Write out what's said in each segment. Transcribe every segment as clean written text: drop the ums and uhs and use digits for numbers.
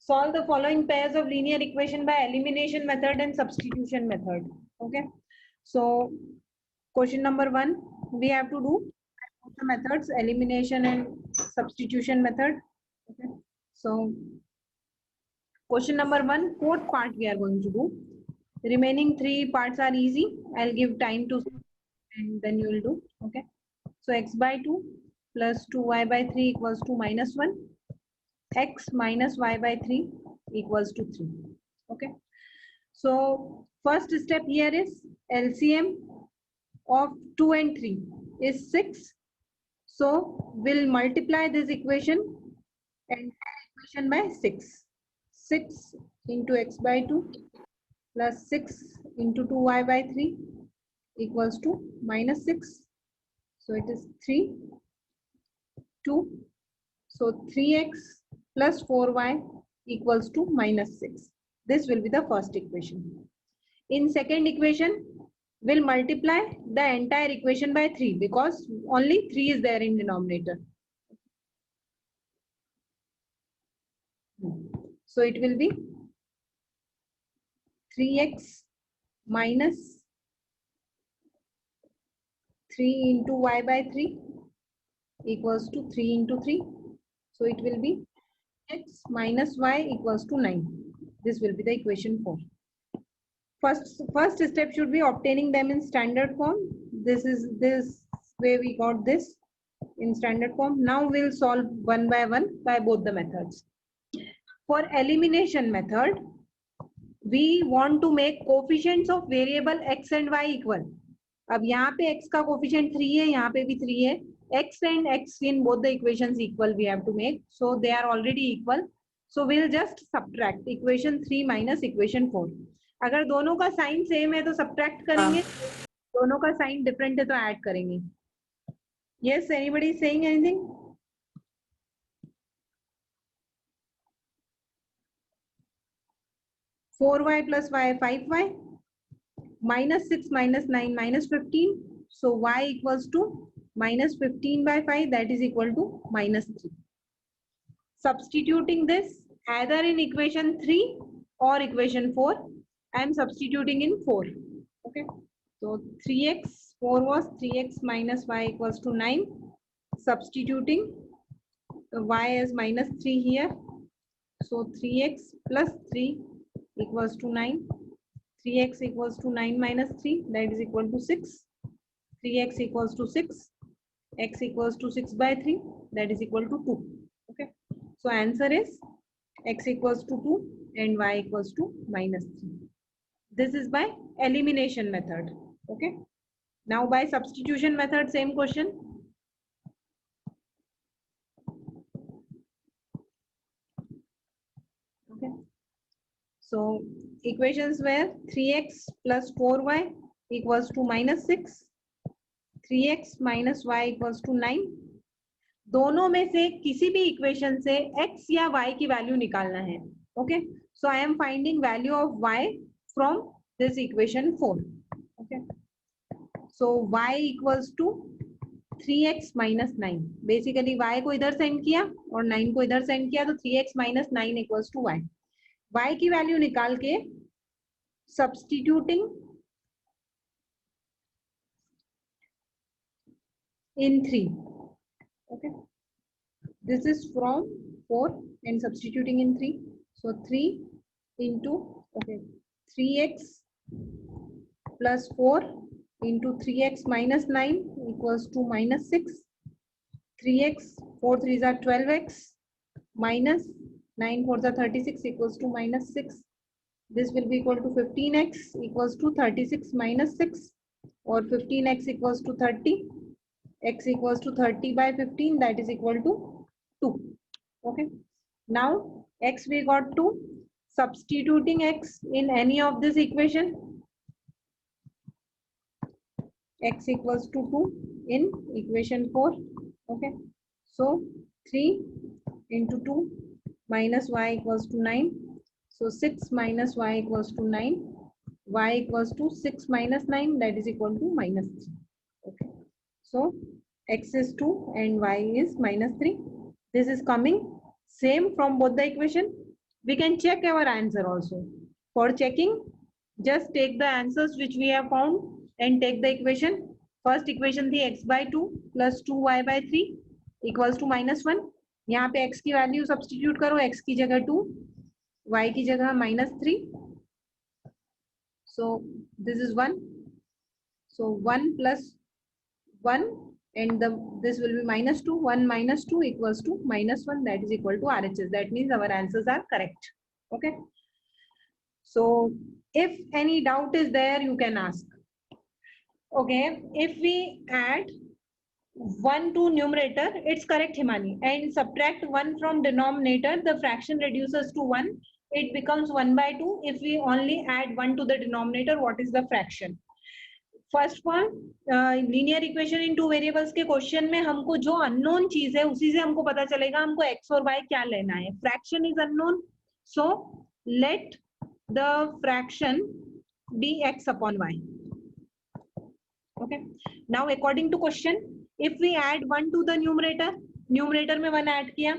solve the following pairs of linear equation by elimination method and substitution method. Okay, so question number 1 we have to do the methods elimination and substitution method. Okay, so question number 1, fourth part we are going to do. Remaining 3 parts are easy. I'll give time to and then you will do. Okay, so x by 2 plus 2y by 3 equals to minus 1. X minus y by 3 equals to 3. Okay, so first step here is LCM of 2 and 3 is 6. So we'll multiply this equation and equation by 6. 6 into x by 2 plus 6 into 2y by 3 equals to minus 6. So it is 3, 2. So 3x plus 4y equals to minus 6. This will be the first equation. In second equation, we'll multiply the entire equation by 3 because only 3 is there in denominator. So it will be 3x minus 3 into y by 3 equals to 3 into 3. So it will be x minus y equals to 9. This will be the equation 4. First step should be obtaining them in standard form. This way we got this in standard form. Now we'll solve one by both the methods. For elimination method, we want to make coefficients of variable x and y equal. अब यहाँ पे x का coefficient 3 है, यहाँ पे भी 3 है. X and x in both the equations equal we have to make. So they are already equal. So we'll just subtract equation 3 minus equation 4. अगर दोनों का साइन सेम है तो सब्ट्रैक्ट करेंगे, दोनों का साइन डिफरेंट है तो ऐड करेंगे. Yes, anybody saying anything? Four y plus y 5y minus 6 minus 9 minus 15. So y equals to minus 15 by 5, that is equal to minus 3. Substituting this either in equation 3 or equation 4, I am substituting in 4. Okay, so 3x, 4 was 3x minus y equals to 9. Substituting y as minus 3 here. So 3x plus 3 equals to 9. 3x equals to 9 minus 3, that is equal to 6. 3x equals to 6. X equals to 6 by 3, that is equal to 2. Okay, so answer is x equals to 2 and y equals to minus 3. This is by elimination method. Okay, now by substitution method, same question. Okay, so equations were 3x plus 4y equals to minus 6. 3x minus y equals to 9. दोनों में से किसी भी equation से x या y की value निकालना है. Okay, so I am finding value of y from this equation 4. Okay, so y equals to 3x minus 9. Basically y को इधर सेंड किया और 9 को इधर सेंड किया, तो 3x minus 9 equals to y. y की वैल्यू निकाल के substituting in 3. Okay, this is from 4 and substituting in 3. So 3 into, okay, 3x plus 4 into 3x minus 9 equals to minus 6. 3x 4 3s are 12x minus 9 4s are 36 equals to minus 6. This will be equal to 15x equals to 36 minus 6, or 15x equals to 30. X equals to 30 by 15, that is equal to 2. Okay, now x we got 2. Substituting x in any of this equation, x equals to 2 in equation 4. Okay, so 3 into 2 minus y equals to 9. So 6 minus y equals to 9. Y equals to 6 minus 9, that is equal to minus 3. Okay, so x is 2 and y is minus 3. This is coming same from both the equation. We can check our answer also. For checking, just take the answers which we have found and take the equation. First equation थी x by 2 plus 2y by 3 equals to -1. यहाँ पे x की value substitute करो, x की जगह 2, y की जगह -3. So this is 1. So 1 plus 1 and this will be -2. 1 minus 2 equals to -1. That is equal to RHS. That means our answers are correct. Okay. So if any doubt is there, you can ask. Okay. If we add 1 to numerator, it's correct, Himani, and subtract 1 from denominator, the fraction reduces to 1. It becomes 1 by 2. If we only add 1 to the denominator, what is the fraction? First one linear equation in two variables के question में हमको जो unknown चीज है उसी से हमको पता चलेगा हमको x और y क्या लेना है. Fraction is unknown, so let the fraction be x upon y. Okay, now according to question, if we add 1 to the numerator में 1 ऐड किया,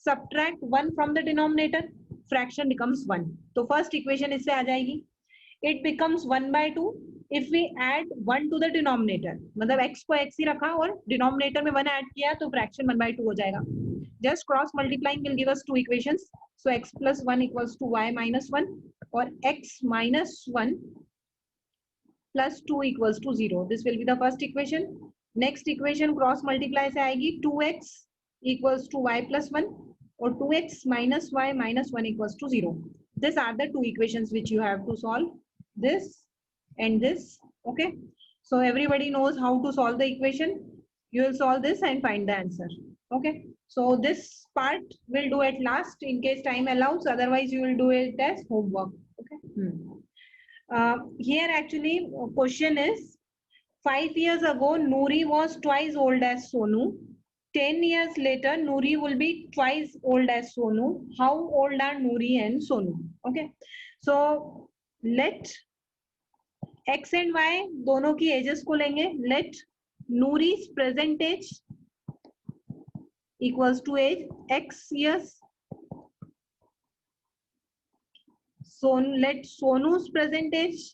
subtract 1 from the denominator, fraction becomes 1. तो first equation इससे आ जाएगी. It becomes 1 by 2 if we add 1 to the denominator. मतलब x को x ही रखा और denominator में 1 ऐड किया तो fraction 1 by 2 हो जाएगा. Just cross multiplying will give us two equations. So x plus 1 equals to y minus 1 और x minus 1 plus 2 equals to 0. This will be the first equation. Next equation cross multiply से आएगी 2x equals to y plus 1 और 2x minus y minus 1 equals to 0. These are the two equations which you have to solve. This and this. Okay, so everybody knows how to solve the equation. You will solve this and find the answer. Okay, so this part we'll do at last in case time allows, otherwise you will do it as homework. Okay. Here actually question is 5 years ago Noori was twice old as Sonu. 10 years later Noori will be twice old as Sonu. How old are Noori and Sonu? Okay, so let x and y दोनों की edges को लेंगे. Let Noori's present age equals to age x years. So let Sonu's present age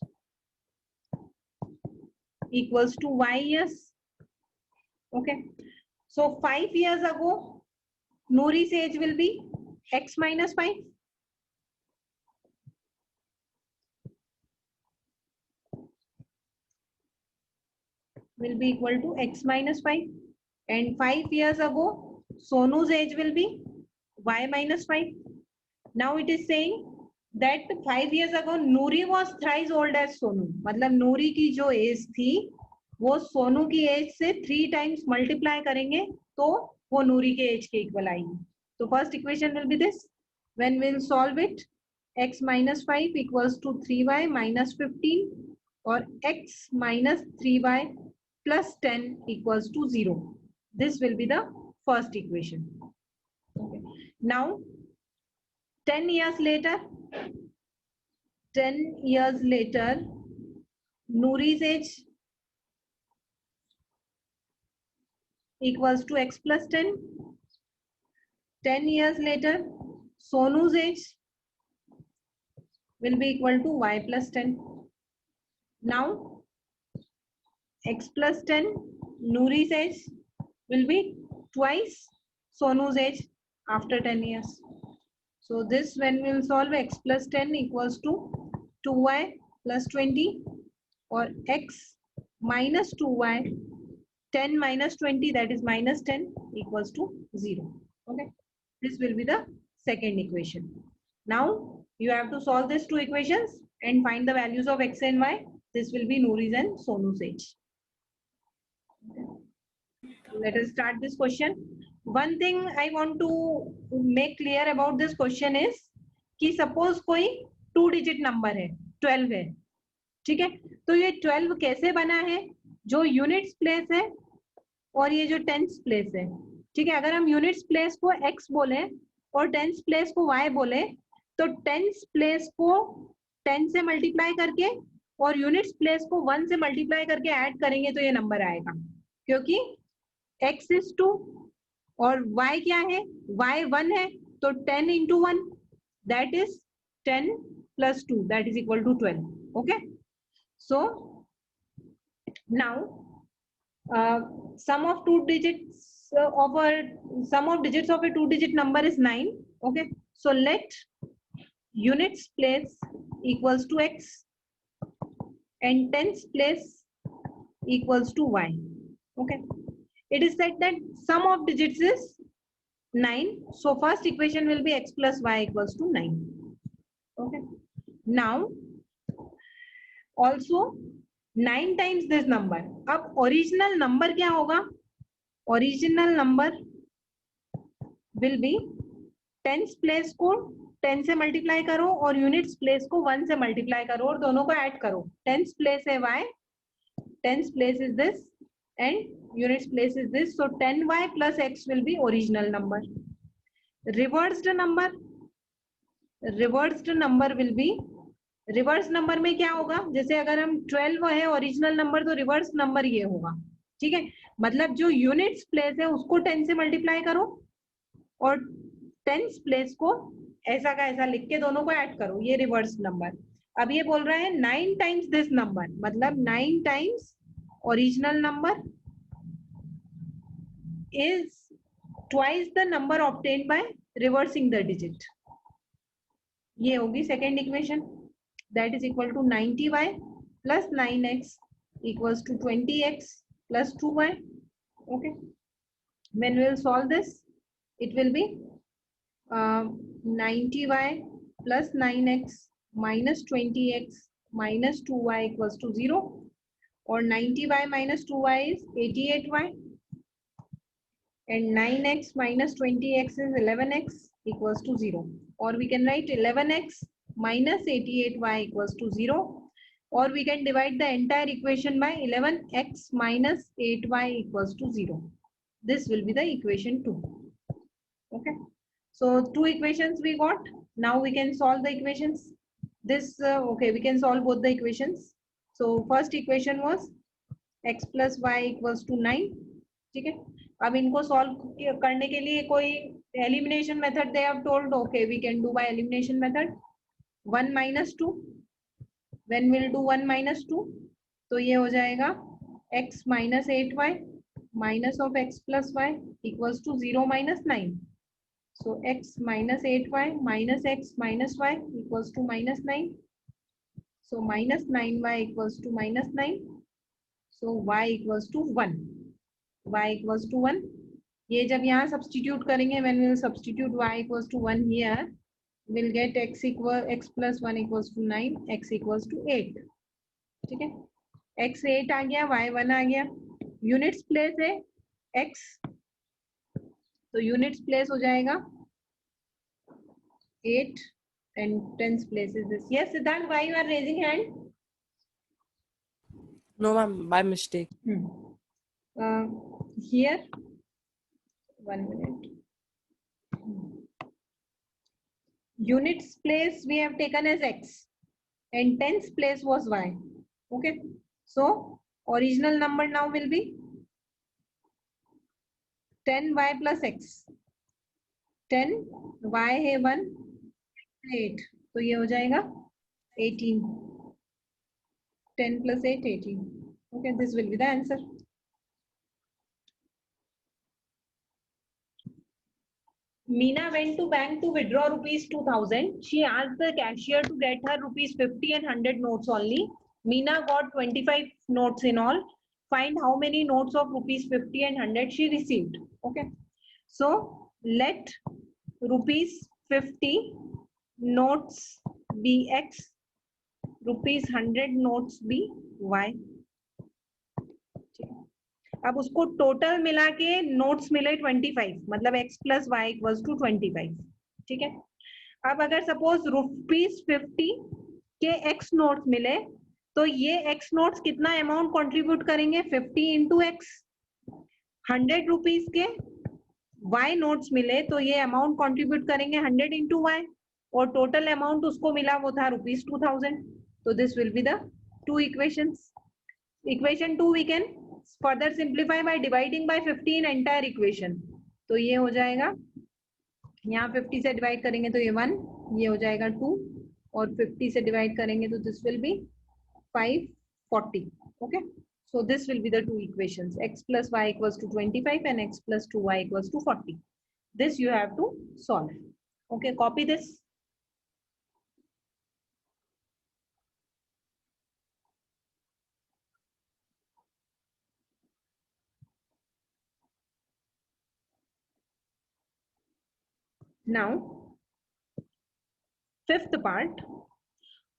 equals to y years. Okay, so 5 years ago Noori's age will be x minus 5. Will be equal to x minus 5, and 5 years ago Sonu's age will be y minus 5. Now it is saying that 5 years ago Noori was thrice old as Sonu. मतलब नूरी की जो as थी वो सोनू की as से 3 times multiply करेंगे तो वो नूरी के एज के इक्वल आएगी. तो first equation will be this. When we will solve it, x minus 5 equals to 3y minus 15 और x minus 3y plus 10 equals to 0. This will be the first equation. Okay. Now 10 years later Noori's age equals to x plus 10. 10 years later Sonu's age will be equal to y plus 10. Now x plus 10 Noori's age will be twice Sonu's age after 10 years. So this, when we will solve, x plus 10 equals to 2y plus 20 or x minus 2y, 10 minus 20, that is minus 10, equals to 0. Okay, this will be the second equation. Now you have to solve these two equations and find the values of x and y. This will be Noori's and Sonu's age. Let us start this question. One thing I want to make clear about this question is कि suppose कोई 2 digit number है, 12 है, ठीक है, तो ये 12 कैसे बना है? जो यूनिट्स प्लेस है और ये जो टेंस प्लेस है, ठीक है. अगर हम यूनिट्स प्लेस को x बोले और टेंस प्लेस को y बोले तो टेंस प्लेस को 10 से मल्टीप्लाई करके और यूनिट्स प्लेस को 1 से मल्टीप्लाई करके ऐड करेंगे तो ये नंबर आएगा, क्योंकि x is 2 और y क्या है, y 1 है, तो 10 into 1 that is 10 plus 2, that is equal to 12. Okay, so now sum of two digits sum of digits of a two-digit number is 9. Okay, so let units place equals to x and tens place equals to y. Okay, it is said that sum of digits is 9, so first equation will be x plus y equals to 9. Okay, now also 9 times this number. अब original number क्या होगा? Original number will be tens place को 10 से multiply करो और units place को 1 से multiply करो और दोनों को ऐड करो. टेंस प्लेस है y, tens place is this and units place is this, so 10y plus x will be original number. Reversed number will be, reverse number में क्या होगा? जैसे अगर हम 12 है ओरिजिनल नंबर तो रिवर्स नंबर ये होगा. ठीक है, मतलब जो यूनिट्स प्लेस है उसको 10 से मल्टीप्लाई करो और टेंस प्लेस को ऐसा का ऐसा लिख के दोनों को ऐड करो, ये रिवर्स नंबर. अब ये बोल रहा है 9 टाइम्स दिस नंबर, मतलब 9 times original number is twice the number obtained by reversing the digit. ये होगी second equation, that is equal to 90y plus 9x equals to 20x plus 2y. Okay, when we will solve this, it will be 90y plus 9x minus 20x minus 2y equals to 0, or 90y minus 2y is 88y, and 9x minus 20x is 11x equals to 0, or we can write 11x minus 88y equals to 0, or we can divide the entire equation by 11x minus 8y equals to 0. This will be the equation 2. Okay, so two equations we got. Now we can solve the equations. This okay, we can solve both the equations. So first equation was x plus y equals to 9. ठीक है, अब इनको solve करने के लिए कोई elimination method they have told. Okay, we can do by elimination method. 1 minus 2, when we'll do 1 minus 2, तो ये हो जाएगा x minus 8y minus of x plus y equals to 0 minus 9. So x minus 8y minus x minus y equals to minus 9. So minus 9y equals to minus 9. So y equals to 1. Y equals to 1. ये जब यहाँ substitute करेंगे, when we will substitute y equals to 1 here, we'll get x plus 1 equals to 9, x equals to 8. ठीक है, x 8 आ गया, y 1 आ गया. Units place है x, तो यूनिट्स प्लेस हो जाएगा 8 and tens place is this. Yes, Siddharth, why you are raising hand? No, ma'am, by mistake. Here, 1 minute. Units place we have taken as x and tens place was y. Okay, so original number now will be 10y plus x. 10 y है 1 8, तो ये हो जाएगा 18. 10 plus 8 18. Okay, this will be the answer. Meena went to bank to withdraw rupees 2000. She asked the cashier to get her rupees 50 and 100 notes only. Meena got 25 notes in all. Find how many notes of rupees 50 and 100 she received. Okay, so let rupees 50 notes be x, rupees 100 notes be y. अब उसको total मिला के notes मिले 25, मतलब x plus y equals to 25. ठीक है, अब अगर सपोज रुपीज 50 के x नोट्स मिले तो ये x नोट्स कितना अमाउंट कंट्रीब्यूट करेंगे? 50 इंटू एक्स. 100 रुपीज के y नोट्स मिले तो ये अमाउंट कंट्रीब्यूट करेंगे 100 इंटू वाई, और टोटल अमाउंट उसको मिला वो था रुपीज 2000. तो this will be the two equations. Equation 2 we can further simplify by dividing by 15 entire equation. तो ये हो जाएगा, यहाँ 50 से डिवाइड करेंगे तो ये 1, ये हो जाएगा 2 और 50 से डिवाइड करेंगे तो this will B 540. Okay, so this will be the two equations, x plus y equals to 25 and x plus 2y equals to 40. This you have to solve. Okay, copy this. Now, fifth part.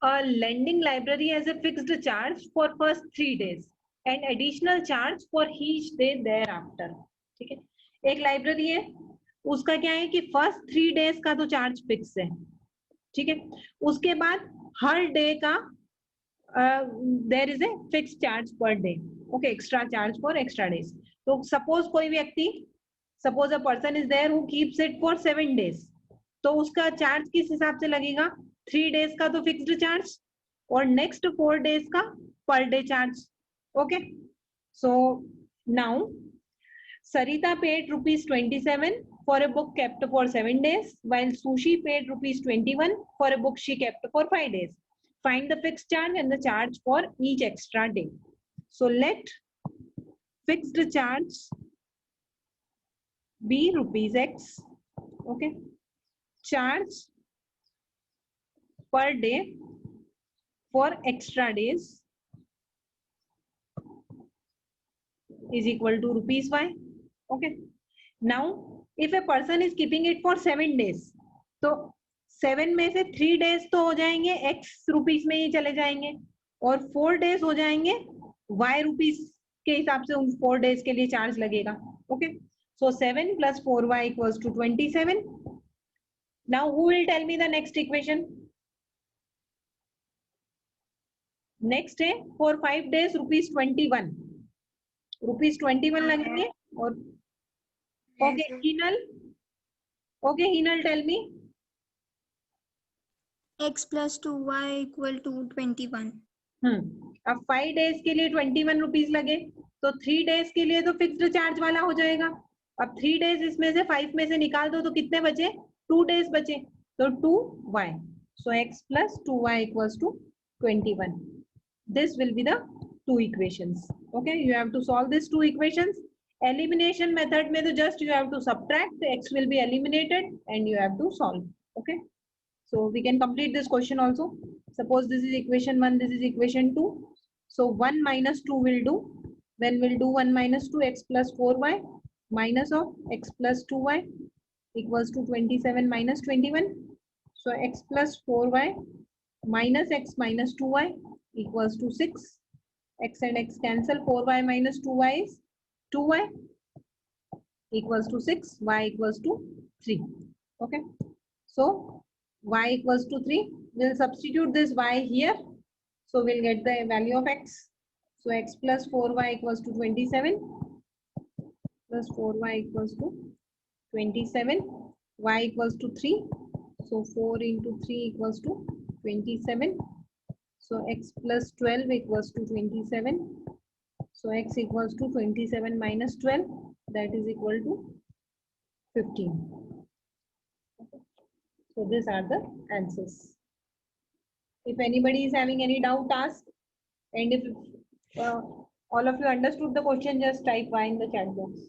A lending library has a fixed charge for first 3 days and additional charge for each day thereafter. ठीक है, एक library है, उसका क्या है कि first 3 days का तो चार्ज फिक्स है. ठीक है, उसके बाद हर डे का there is a fix charge per day. Okay, extra charge for extra days. तो सपोज कोई व्यक्ति, suppose a person is there who keeps it for 7 days, तो उसका चार्ज किस हिसाब से लगेगा? 3 डेज का तो फिक्स्ड चार्ज और नेक्स्ट 4 डेज का per day charge. Okay, so now Sarita paid rupees 27 for a book kept for 7 days, while Sushi paid rupees 21 for a book she kept for 5 days. Find the fixed charge and the charge for each extra day. So let fixed charge be rupees X. Okay, charge per day for extra days is equal to rupees Y. Okay, now if a person is keeping it for 7 days, तो 7 में से 3 days तो हो जाएंगे x rupees में ही चले जाएंगे और 4 days हो जाएंगे y रुपीस के हिसाब से उन 4 days के लिए चार्ज लगेगा. Okay, so 7 plus 4y equals to 27. Now who will tell me the next equation? Next है for 5 days rupees 21. रुपीस 21 लगेंगे और okay, Hinal. Okay, Hinal, tell me. x plus 2y equal to 21. अब 5 days के लिए 21 rupees लगे तो 3 days के लिए तो फिक्स्ड चार्ज वाला हो जाएगा. अब 3 डेज इसमें से 5 में से निकाल दो तो कितने बचे? 2 डेज बचे, तो 2y. So x plus 2y equals to 21. This will be the two equations. Okay, you have to solve these two equations. Elimination method में तो just you have to subtract, x will be eliminated and you have to solve. Okay, so we can complete this question also. Suppose this is equation 1, this is equation 2. So 1 minus 2 will do. When we'll do 1 minus 2, x plus 4y minus of x plus 2y equals to 27 minus 21. So x plus 4y minus x minus 2y equals to 6. X and x cancel. 4y minus 2y is 2y equals to 6. Y equals to 3. Okay, so y equals to 3. We'll substitute this y here, so we'll get the value of x. So x plus 4y equals to 27 plus 4y equals to 27. Y equals to 3, so 4 into 3 equals to 27. So x plus 12 equals to 27. So x equals to 27 minus 12, that is equal to 15. So these are the answers. If anybody is having any doubt, ask. And if all of you understood the question, just type Y in the chat box.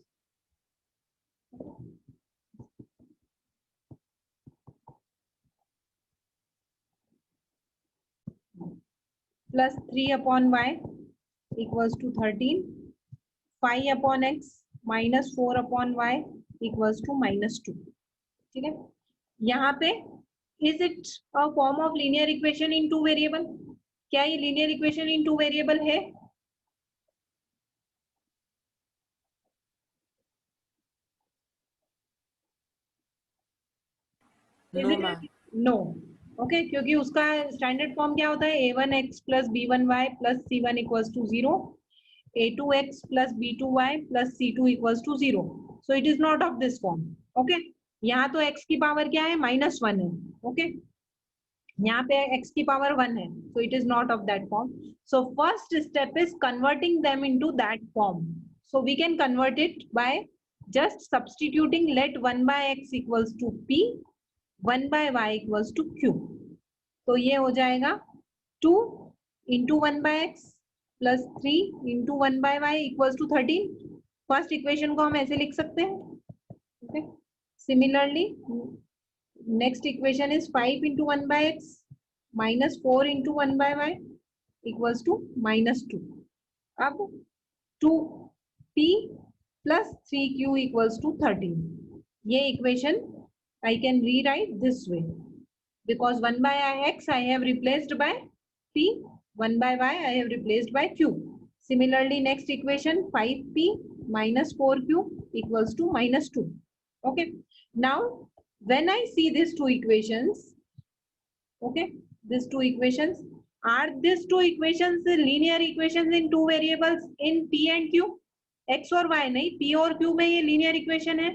Plus 3 upon y equals to 13. 5 upon x minus 4 upon y equals to minus 2. ठीक है, यहाँ पे is it a form of linear equation in 2 variable? क्या ये linear equation in 2 variable है? No. Okay, क्योंकि उसका standard form क्या होता है? a1x plus b1y plus c1 equals to 0, a2x plus b2y plus c2 equals to 0. So it is not of this form. Okay, यहाँ तो x की power क्या है? -1 है. ओके, यहाँ पे x की पावर 1 है, so it is not of that form. So first step is converting them into that form. So we can convert it by just substituting let 1 by x equals to p. 1 by y equals to q. तो ये हो जाएगा 2 into 1 by x plus 3 into 1 by y equals to 13. First equation को हम ऐसे लिख सकते हैं. Okay. Similarly, next equation is 5 into 1 by x minus 4 into 1 by y equals to minus 2. अब 2p plus 3q equals to 13. ये equation I can rewrite this way because 1 by x I have replaced by p, 1 by y I have replaced by q. Similarly, next equation 5p minus 4q equals to minus 2. Okay. Now, when I see these two equations, okay, these two equations, are these two equations linear equations in two variables in p and q? x और y नहीं, p और q में ये linear equation है.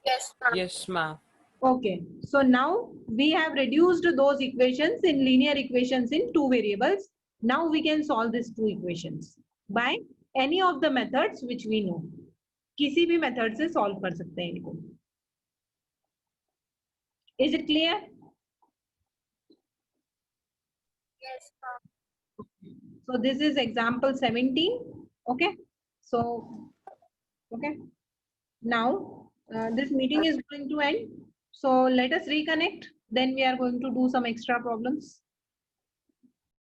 Yes, ma'am. Yes, ma'am. Okay, so now we have reduced those equations in linear equations in two variables. Now we can solve these two equations by any of the methods which we know. किसी भी method से solve कर सकते हैं इनको. Is it clear? Yes, ma'am. So this is example 17. Okay. So, okay. Now this meeting is going to end. So let us reconnect. Then we are going to do some extra problems.